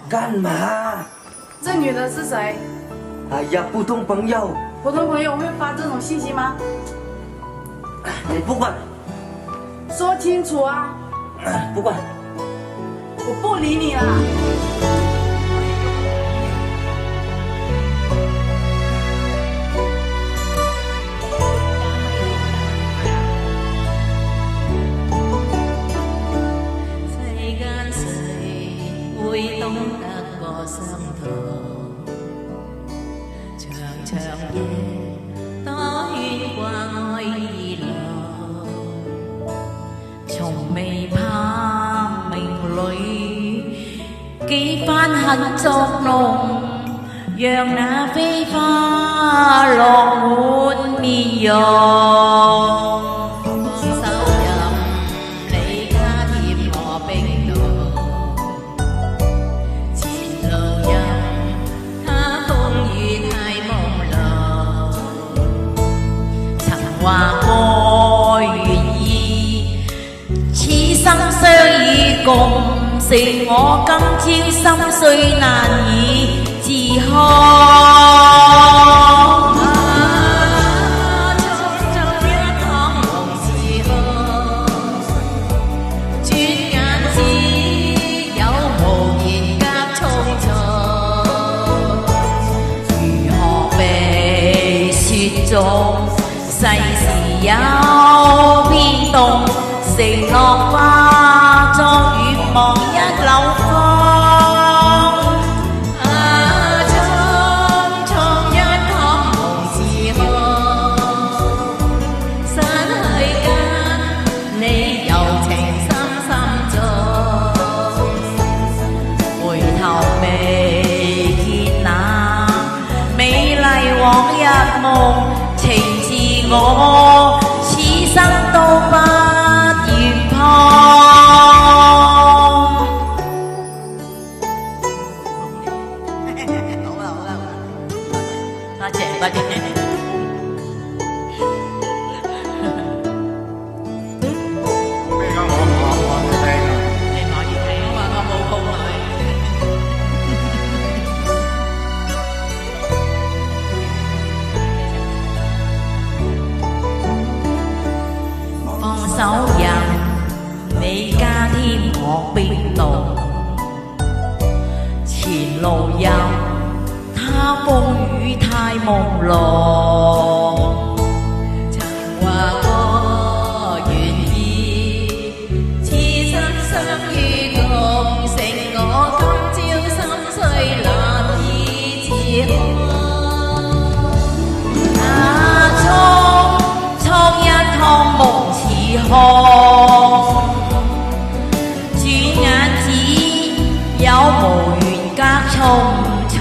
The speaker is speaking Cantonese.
干嘛？这女的是谁？哎呀，普通朋友，普通朋友会发这种信息吗？你不管，说清楚啊！不管。我不理你了。世間誰會懂得過相同？長長夜，多牽掛愛意濃，從未怕明裏幾番恨作弄，讓那飛花落滿面容。話過願意，此生相與共，剩我今朝心碎難以自康。世事有變動，承諾化作願望一縷風。匆匆一趟夢自空，失去跟你柔情深深中，回頭未見那美麗往日夢。情自我，此生都不願破。好啦，多謝多謝。咩㗎？我冇聽啊！你可以聽啊嘛，我冇報佢。手人你加添我冰凍，前路有他風雨太朦朧，曾話過願意，此生相與共，剩我今朝心碎難以自康。匆一趟夢轉眼只有無緣隔重重。